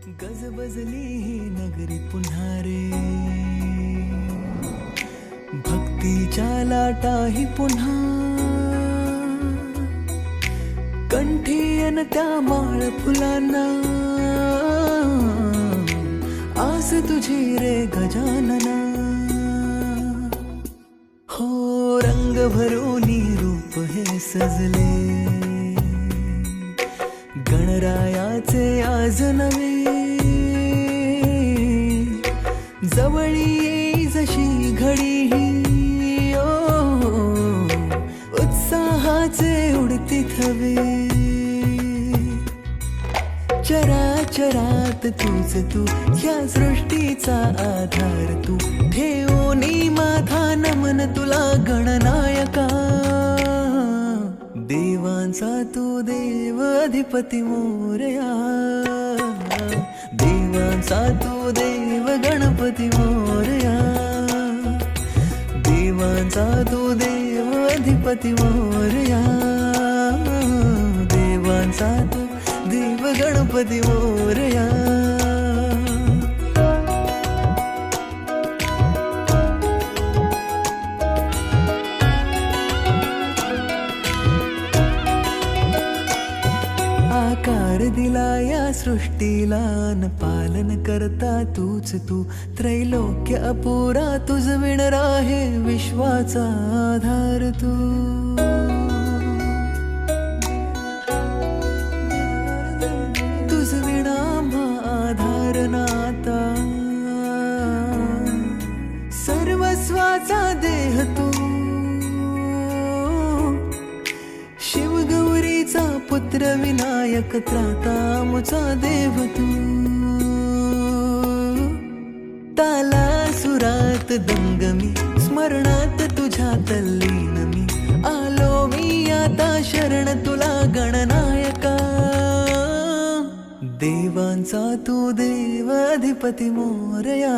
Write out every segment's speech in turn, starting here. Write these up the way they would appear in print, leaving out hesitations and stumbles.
गजबजली ही नगरी पुन्हा रे, भक्तीच्या लाटाही पुन्हा, कंठी अन त्या माळ फुलांना, आस तुझी रे गजानना. हो रंग भरोनी रूप हे सजले, गणरायाचे आज नवे, जवळी येई जशी घडी ही, उत्साहाचे उडती थवे. चराचरात तूच तू, या सृष्टीचा आधार तू, ठेवोनी माझा नमन तुला गणनायका. देवांचा तू देव अधिपती मोरया, देवांचा तू देव गणपती मोरया, देवांचा तू देव अधिपती मोरया, देवांचा तू देव गणपती मोरया. आकार दिला या सृष्टीला न पालन करता तूच तू, त्रैलोक्य अपुरा तुझ विण राहे विश्वाचा आधार तू. तुझ विणा आधार नाता, सर्वस्वाचा देह तू, शिवगौरीचा पुत्र विनायक त्राता मुचा देव तू. ताला सुरात दंगमी, स्मरणात तुझ्या तल्लीन मी, आलो मी आता शरण तुला गणनायका. देवांचा तू देव अधिपती मोरया,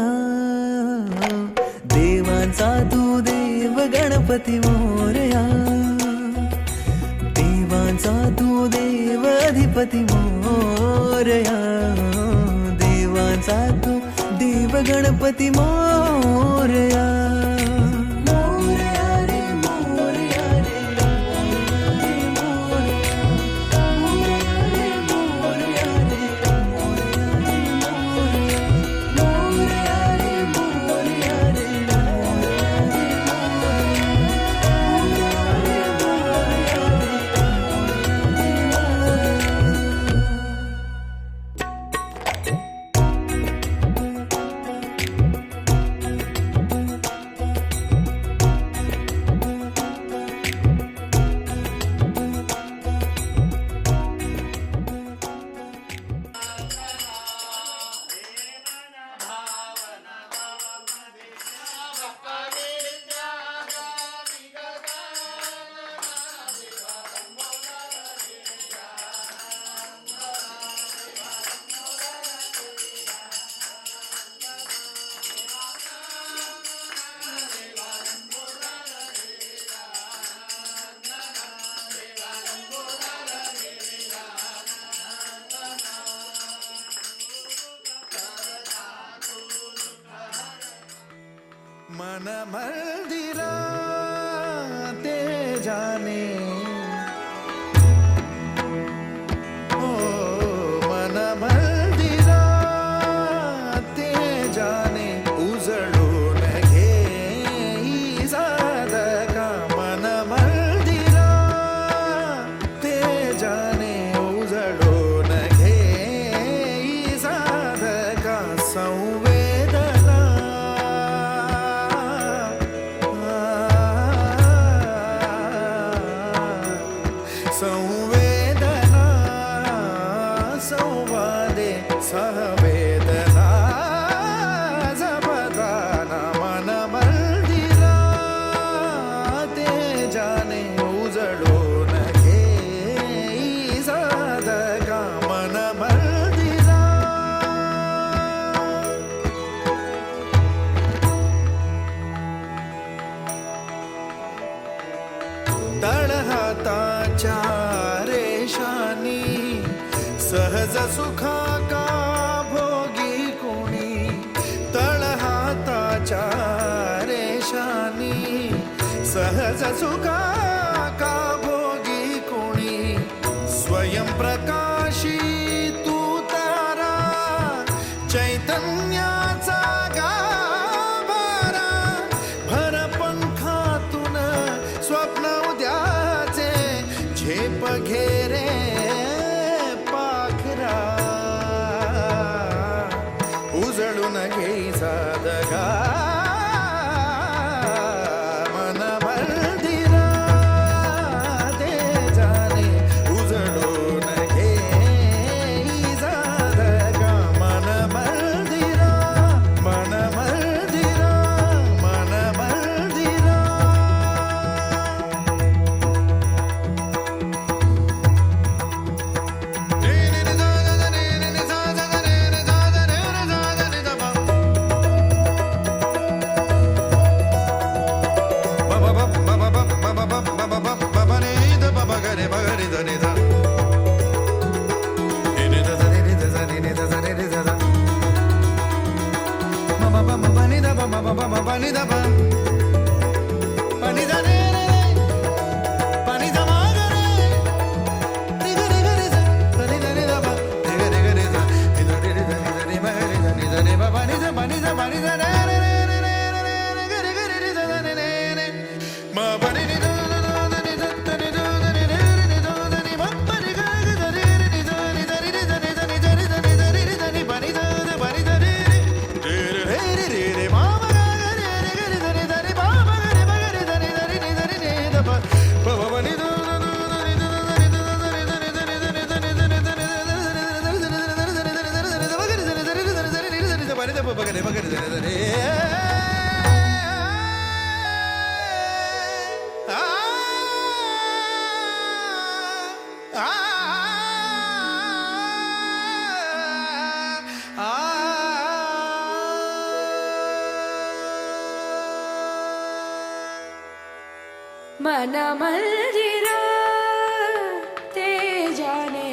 देवांचा तू देव गणपती मोरया, देवांचा तू देव अधिपती मोरया, देवांचा तू देव गणपती मोरया. मन मंदिरा ते जाने, ओ मन मंदिरा ते जाने, उजळून घे साधका. मन मंदिरा ते जाने, उजळून घे साधका. संवेदना संवेदना संवादे सहवेदना जपदाना. मन मंदिरा ते जाने, उजळून घे साधका. मन मंदिरा तळहाताच्या रेषानी सहज सुखा का भो सुखा का भोगी कोणी स्वयं प्रकाशी तू तारा चैतन्याचा गाभारा भर पंखातून स्वप्न उद्याचे झेप घेरे पाखरा उजळून घे साधगा मन मंदिरा ते जाणे उजळून घे साधगा मन मंदिरा मन मंदिरा मन मंदिरा मन मंदिरा ते जाने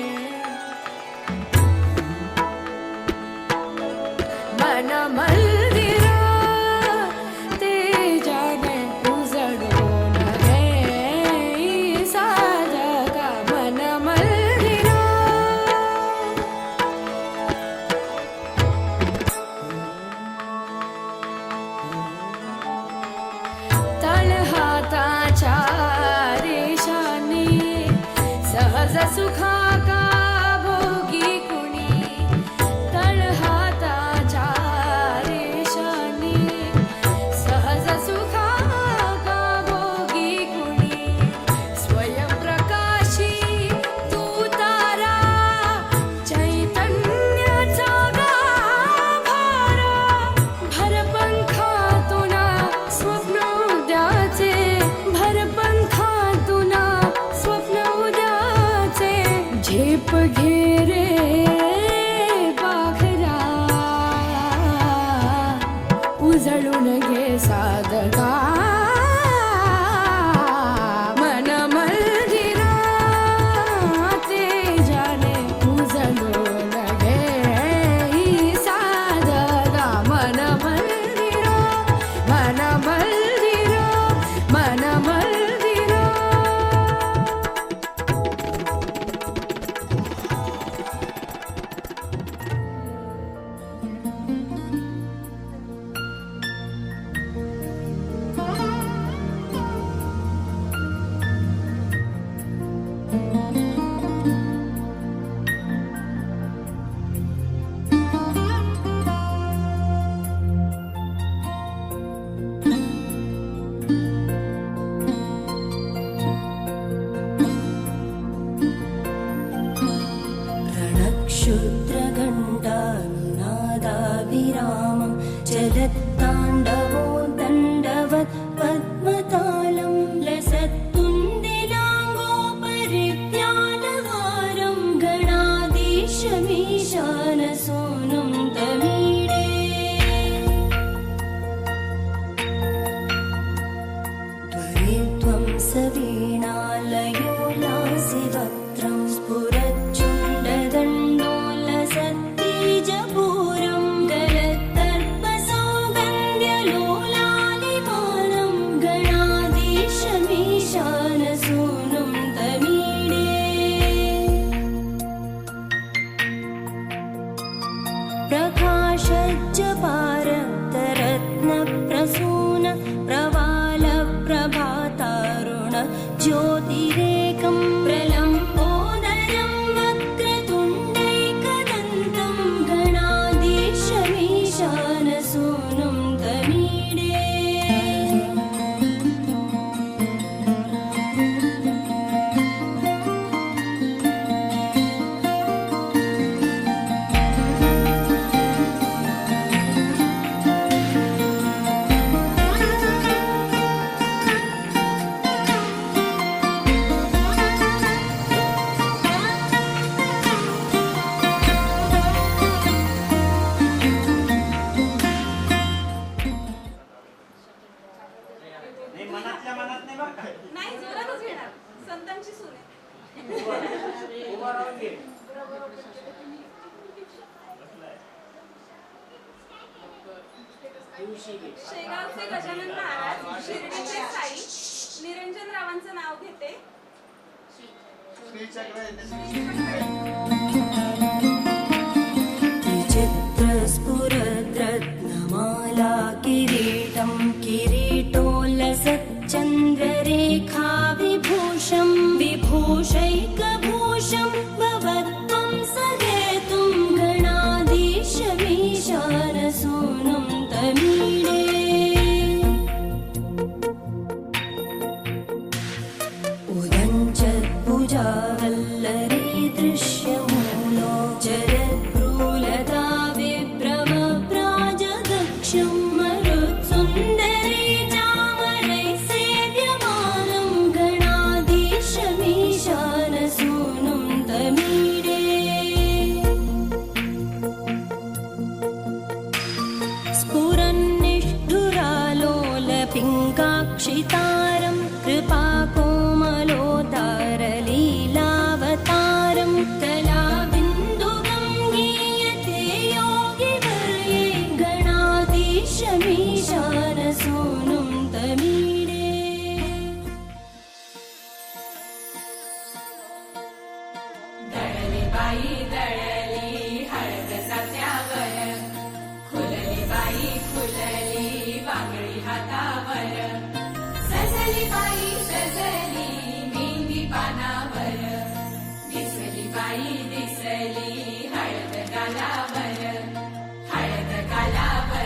मन मंदिरा ते जाने उजळून घे साधगा मन मंदिरा तळहाताच्या रेषांनी सहज सुखा का भोगी कुणी तळहाताच्या रेषांनी सहज सुखा का भोगी कुणी स्वयं प्रकाशी तू तारा चैतन्याचा गाभारा भर पंखातून स्वप्न उद्याचे भर पंखातून स्वप्न उद्याचे झेप घेरे पाखरा उजळून घे साधगा मन मंदिरा ते जाणे उजळून घे साधगा मन मंदिरा मन मंदिरा मन मंदिरा रणक्षुद्रघण्टानुनादाभिरामं चलत्ताण्डवो दण्डवत् पद्मतालं लसत्तुन्दिलाङ्गोपरिज्ञानहारं गणाधीशमीशानसोनं तमीडे त्वरित्वं सवीणालयो लासिवक्त्रं स्फुरच्चुण्डदण्डोलसत्तेजपूरं गलत्तर्पसौगन्ध्यलोलालिमानं गणाधीशमीशानसोनं प्रकाशज्जपारक्तरत्नप्रसून प्रवालप्रभातारुण ज्योतिरेकं प्रलम्बोदरं वक्रतुण्डैकदन्तं गणाधीशमीशानसूनुं तमीडे नाही जोरातच घेणार संतांची सून आहे शेगावचे गजानन महाराज शिर्डीचे साई निरंजन रावांचं नाव घेते चित्रस्फुरद्रत्नमाला किरीटं किरीटोल्लसच्चन्द्ररेखा विभूषं विभूषैकभूषं भवत्वं सदेतुं गणाधीशमीशानसूनुं तमीडे उदञ्चत्भुजावल्लरी दृश्यमूलो जरद्भ्रूलता विभ्रमप्राजदक्षं मरुत्सुन्दरी चामरैः सेव्यमानं गणाधीशमीशानसूनुं तमीडे स्फुरन्निष्ठुरालोलपिङ्गाक्षितारं कृपाकोमलोदारलीलावतारं कलाबिन्दुगं गीयते योगिवर्ये गणाधीशमीशानसूनुं तमीडे दळली बाई दळली हळद साच्यावर खुलली बाई खुलली वांगडी हातावर सजली बाई सजली मेंदी पानावर दिसली बाई दिसली हळद गालावर बाई हळद गालावर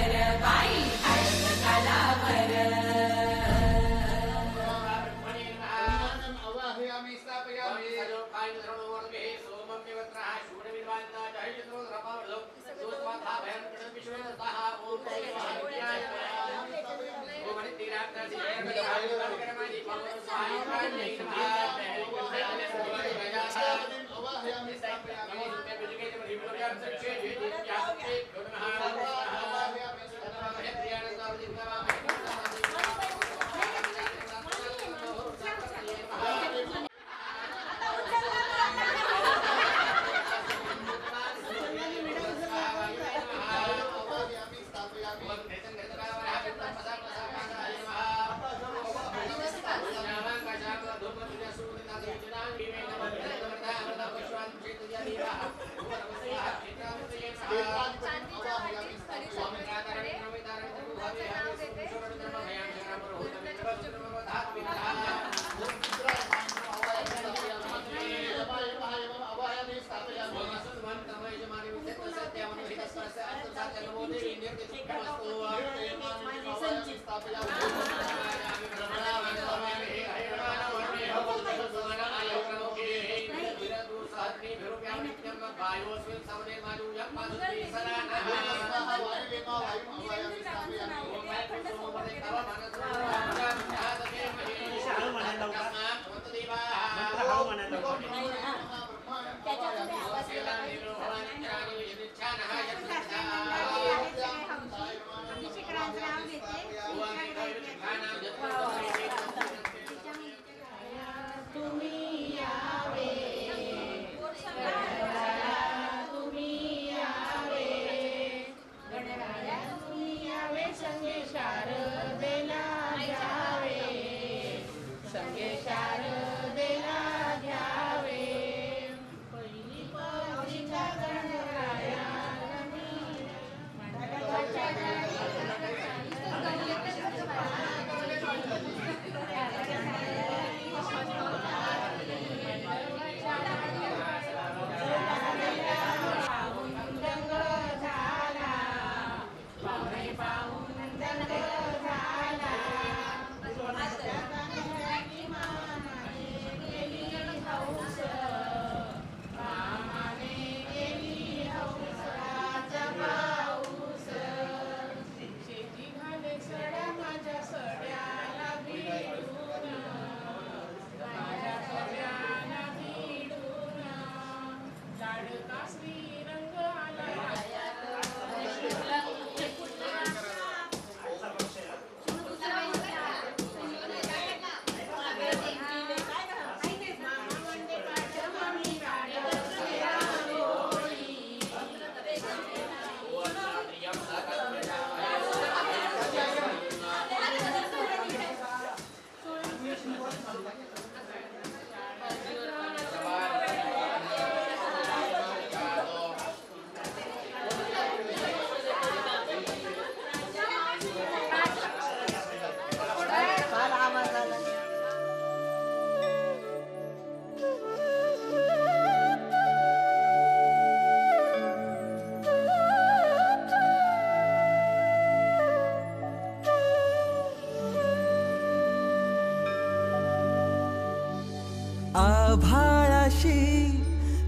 आभाळाशी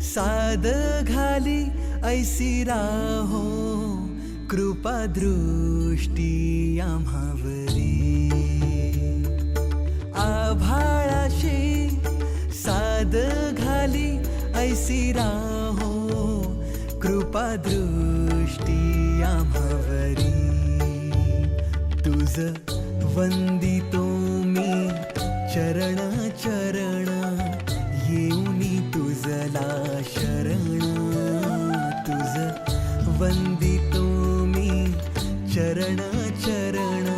साद घाली ऐसी राहो कृपा दृष्टी आम्हावरी आभाळाशी साद घाली ऐसी राहो कृपा दृष्टी आम्हावरी तुझ वंदितो मी चरण चरण येऊनी तुझला शरण तुझ वंदितो मी चरण चरण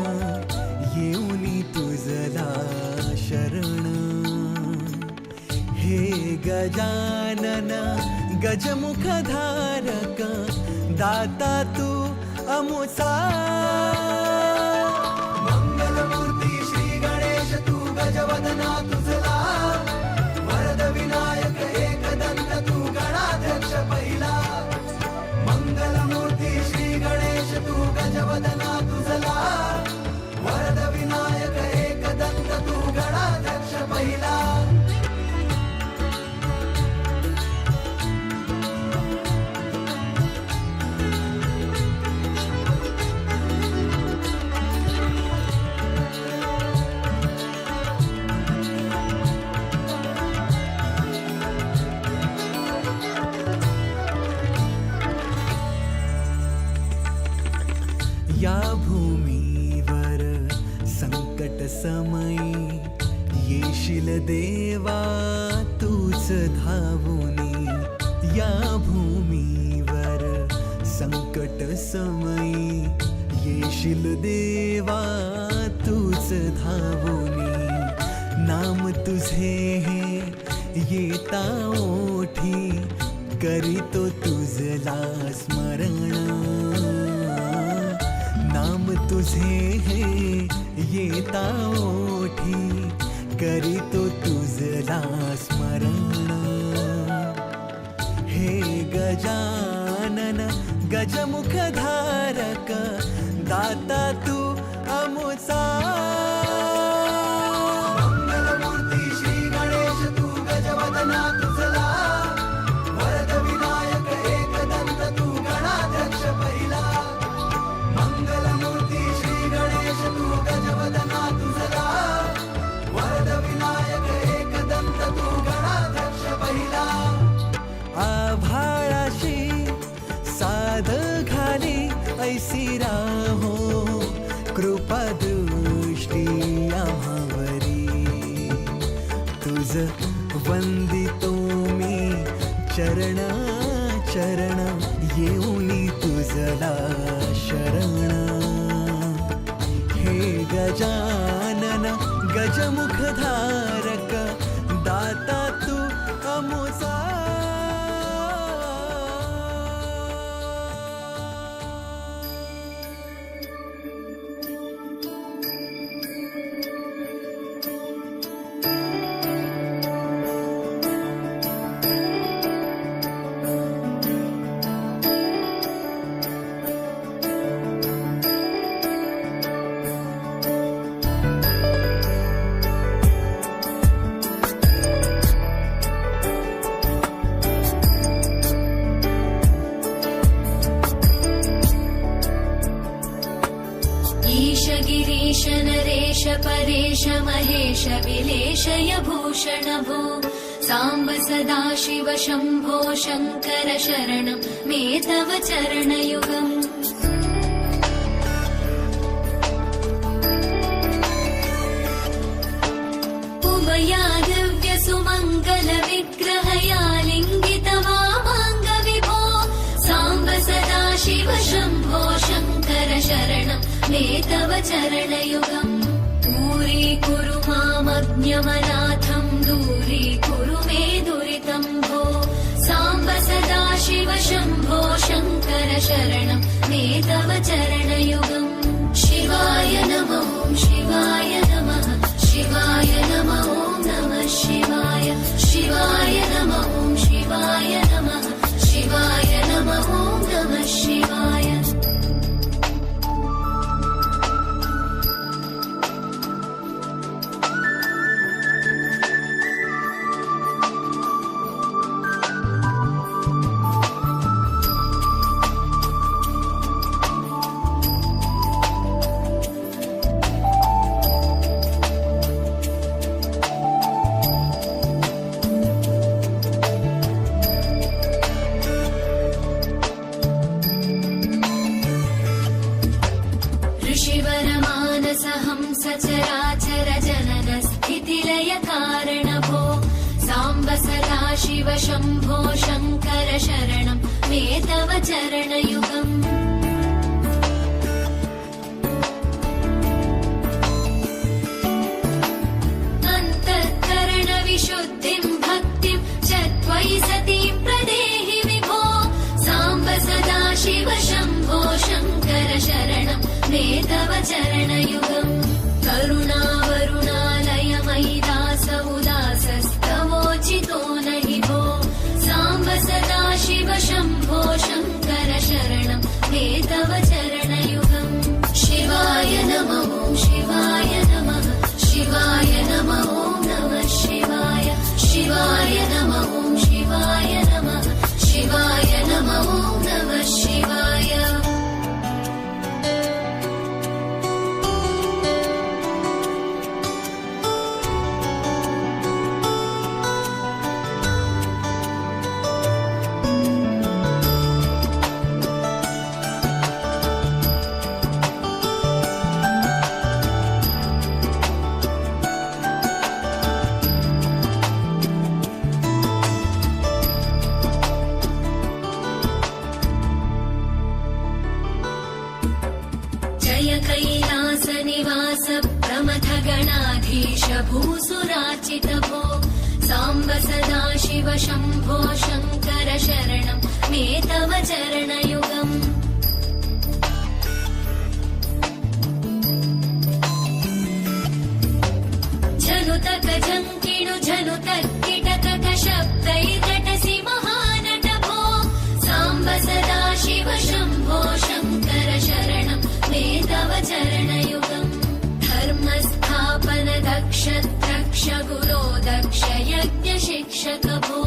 येऊनी तुझला शरण हे गजानन गजमुखधारक दाता तू अमुसा मंगलमूर्ती श्री गणेश तू गजवदना तुझला वरद विनायक एकदंत तू गणाध्यक्ष पहिला मंगलमूर्ती श्री गणेश तू गजवदना तुझला वरद विनायक एकदंत तू गणाध्यक्ष पहिला या भूमीवर संकट समयी येशील देवा तूच धावूनी या भूमीवर संकट समयी येशील देवा तूच धावूनी नाम तुझे हे येता ओठी करीतो तुझला स्मरण नाम तुझे हे येता ओठी करीतो तुझला स्मरण हे गजानन गजमुखधारक दाता तू अमुसा मंगलमूर्ती श्री गणेश तू गजवदना तुझला वरद विनायक एकदंत तू गणाध्यक्ष पहिला मंगलमूर्ती श्री गणेश तू गजवदना तुझला वरद विनायक एकदंत तू गणाध्यक्ष पहिला आभाळाशी साद घाली ऐसी राहो कृपा दृष्टी आम्हावरी तुझ वंदितो मी चरण चरण येऊनी तुझला शरण हे गजानन गजमुखधारक दाता तू अमुसा गिरीश नरेश परेश महेश विलेशय भूषण भो सांब सदा शिव शंभो शंकर शरणं मे तव चरणयुगम् उमया दिव्य सुमंगल विग्रहया लिंगित वामांग विभो सांब सदा शिव शंभो शंकर शरणं मे तव चरणयुगम् दूरीकुरु मामज्ञमनाथं दूरीकुरु मे दुरितं भो सांब सदा शिव शंभो शंकर शरणं मे तव चरणयुगम् शिवाय नमो शिवाय नमः शिवाय नमो नमः शिवाय शिवाय नमो शिवाय नमः शिवाय नमो नमः शिवाय सदाशिव शम्भो शङ्कर शरणं मे तव चरणयुगम् अन्तःकरणविशुद्धिं भक्तिं च त्वयि सतीं प्रदेहि विभो साम्ब सदाशिव शम्भो शङ्कर शरणं मे तव चरणयुगम् करुणावरुणालय मयि दास उदासस्तवोचितो नहि भो साम्ब सदाशिव शम्भो शङ्कर शरणं मे तव चरणयुगम् शिवाय नमः शिवाय नमः शिवाय नमः नमः शिवाय शिवाय नमः शिवाय नमः शिवाय नमः नमः शिवाय जय कैलासनिवास प्रमथ गणाधीश भूसुरार्चित भो साम्ब सदाशिव शम्भो शङ्कर शरणं मे तव चरणयुगम् झनुतक झङ्किणु झनुतक्किटकक शब्दैकटसि महानट भो साम्ब सदाशिव शम्भो शङ्कर शरणं मे तव चरणयुगम् धर्मस्थापन दक्ष द्रक्ष गुरो दक्ष यज्ञ शिक्षक भो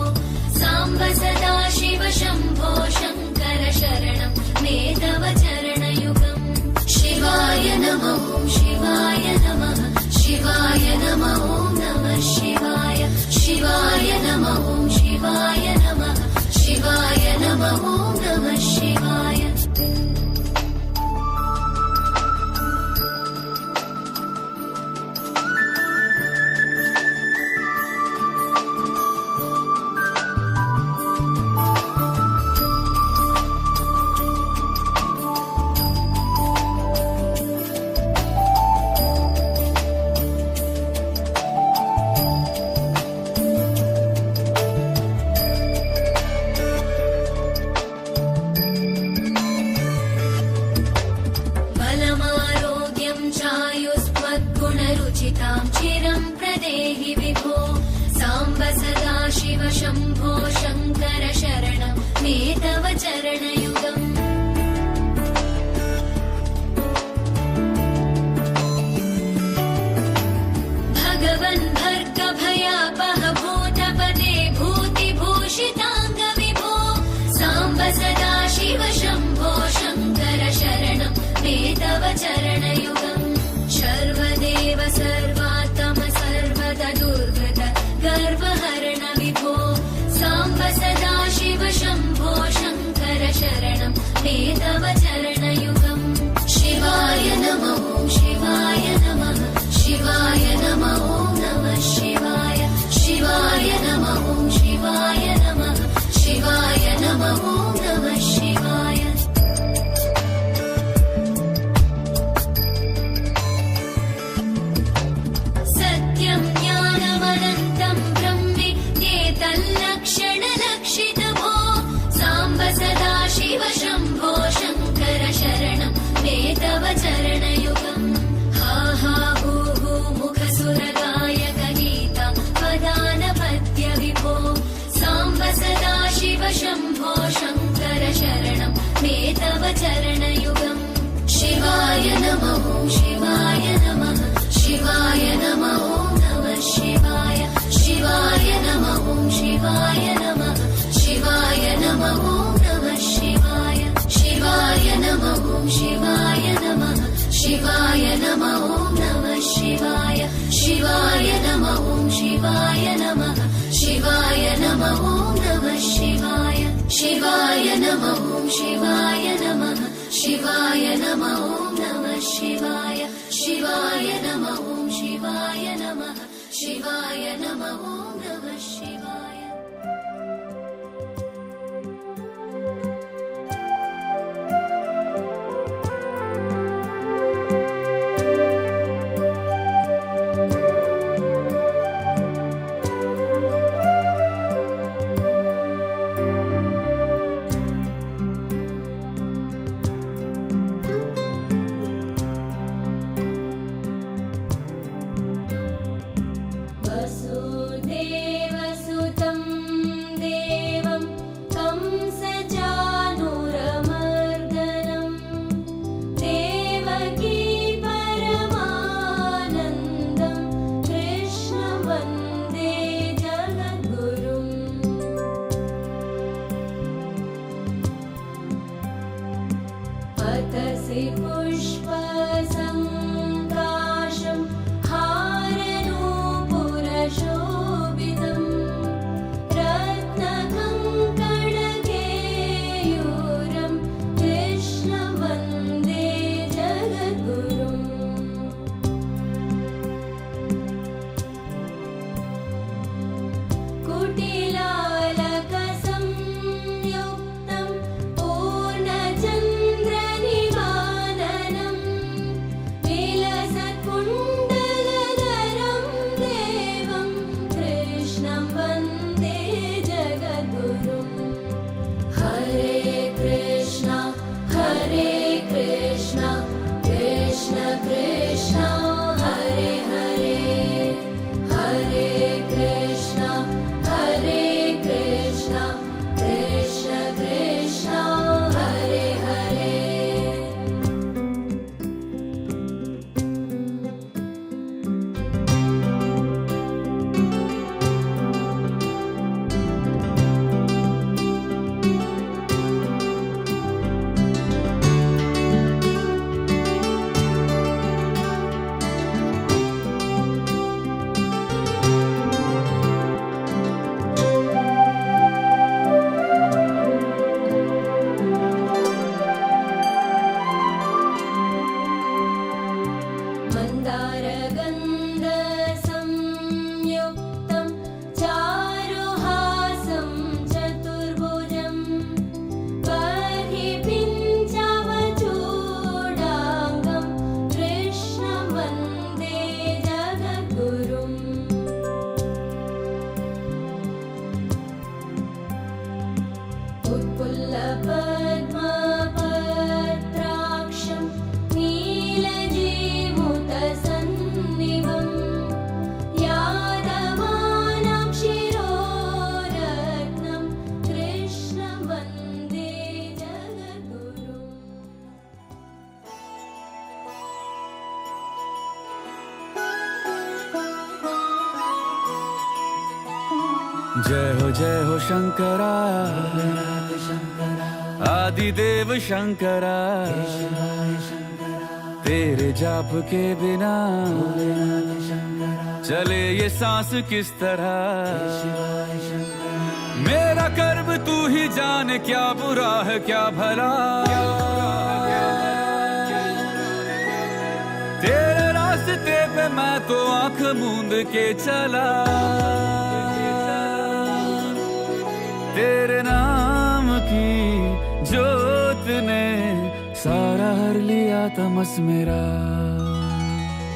साम्ब सदाशिव शम्भो शङ्कर शरणं मे तव चरणयुगम् शिवाय नमः शिवाय नमः शिवाय नमः नमः शिवाय शिवाय नमः शिवाय नमः शिवाय नमः नमः शिवाय चायुस्त्वद्गुणरुचितां चिरं प्रदेहि विभो साम्ब सदाशिव शम्भो शङ्कर शरणं मे तव चरणयुगम् भगवन् भर्गभयापह भूतपते भूतिभूषिताङ्ग विभो साम्ब सदाशिव शम्भो शङ्कर शरणं मे तव चरणयुगम् सर्वदेव सर्वात्म सर्वदा दुर्गत गर्वहरण विभो साम्ब सदाशिव शम्भो शङ्कर शरणं मे तव चरणयुगम् शिवाय नमः शिवाय नमः शिवाय नमः नमः शिवाय शिवाय नमः शिवाय नमः शिवाय नमः नमः शिवाय सत्यं ज्ञानमनन्तं ब्रह्मेतल्लक्षणलक्षित भो साम्ब सदाशिव शम्भो शङ्कर शरणं मे तव चरणयुगम् हा हा हू हू मुखसुरगायक गीता पदानपद्य विभो साम्ब सदाशिव शम्भो शङ्कर शरणं मे तव चरणयुगम् शिवाय नमः शिवाय नमः शिवाय नमः नमः शिवाय शिवाय नमः शिवाय नमः शिवाय नमः नमः शिवाय शिवाय नमः शिवाय नमः शिवाय नमः नमः शिवाय शिवाय नमः शिवाय नमः शिवाय नमः नमः शिवाय शिवाय नमः शिवाय नमः शिवाय नमः नमः शिवाय शिवाय नमः शिवाय नमः शिवाय नमः नमः शिवाय अतसि पुष्पसङ्काशं हारनूपुरशोभितम् रत्नकङ्कणकेयूरं कृष्णं वन्दे जगद्गुरुम् कुटिलालकसंयुक्तं पूर्णचन्द्रनिवाननं विलसत्कुण्डलधरं देवं कृष्णं वन्दे जगद्गुरुम् हरे कृष्ण कृष्ण कृष्ण हरे हरे हरे कृष्ण कृष्ण कृष्ण हरे हरे मन्दारगन्धसंयुक्तं चारुहासं चतुर्भुजं बर्हिपिञ्चमचूडाङ्गं कृष्णं वन्दे जगद्गुरुम् उत्पुल्लपद्मपत्राक्षं नीलजीमुतसन्निभं यादवानां शिरोरत्नं कृष्णं वन्दे जगद्गुरुम् जय हो शंकरा आदिदेव शंकरा तेरे जाप के बिना चले ये सांस किस तरह मेरा कर्म तू ही जाने क्या बुरा है क्या भला तेरे रास्ते पे मैं तो आंख मूंद के चला तेरे नाम की जोत ने सारा हर लिया तमस मेरा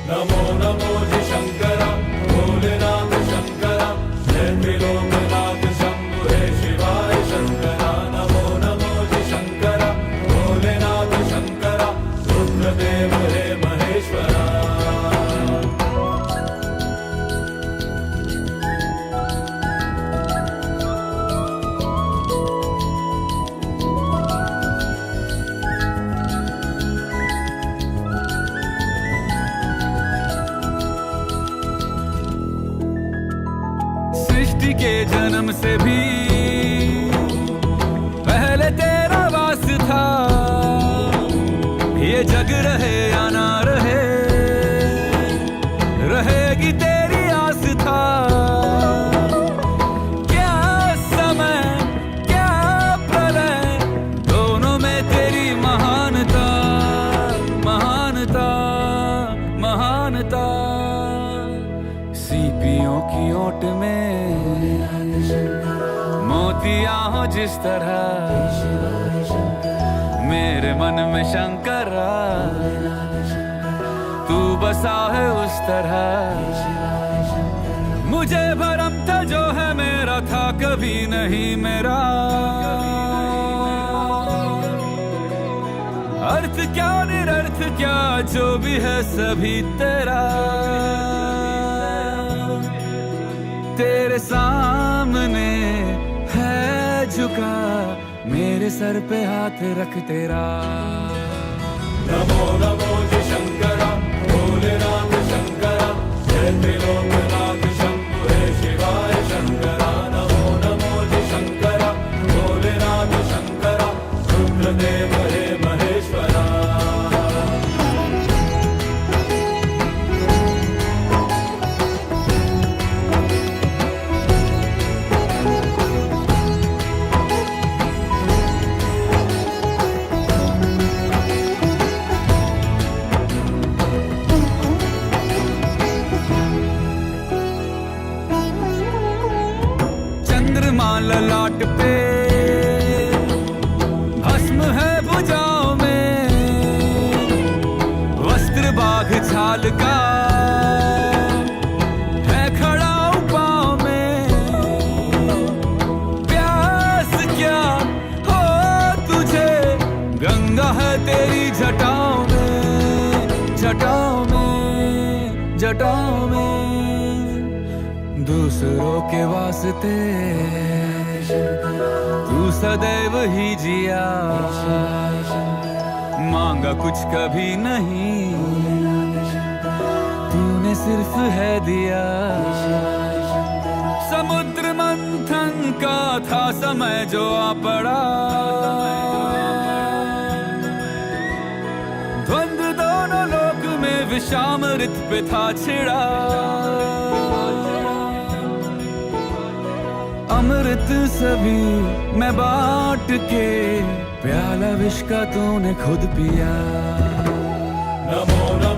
नमो नमो जी शंकरा भोलेनाथ शंकरा जय त्रिलोकनाथ शंभु हे शिवाय शंकरा नमो नमो जी शंकरा भोलेनाथ शंकरा रुद्रदेव हे महेश्वरा सृष्टि के जन्म से भी पहले तेरा वास था ये जग रहे या ना रहे रहेगी तेरी आस था क्या समय क्या प्रलय दोनों में तेरी महानता महानता महानता सीपियों की ओट में मोतियां हो जिस तरह मेरे मन में शंकरा तू बसा है उस तरह मुझे भरम था जो है मेरा था कभी नहीं मेरा अर्थ क्या निरर्थ क्या जो भी है सभी तेरा तेरे सामने है झुका मेरे सर पे हाथ रख तेरा नमो नमो जी शंकरा भोलेनाथ शंकरा जय त्रिलोकनाथ शंभु हे शिवाय शंकरा नमो नमो जी शंकरा भोलेनाथ शंकरा रुद्रदेव हे महेश्वरा काल का है खड़ा हूं पाँव में, प्यास क्या हो तुझे, गंगा है तेरी जटाओं में, जटाओं में, जटाओं में। दूसरों के वास्ते तू सदैव ही जिया, मांगा कुछ कभी नहीं, तूने सिर्फ है दिया। समुद्र मंथन का था समय जो आ पड़ा, द्वंद्व दोनों लोक में विषामृत पे था छिड़ा। अमृत सभी मैं बांट के, प्याला विष का तूने खुद पिया। नमो नमो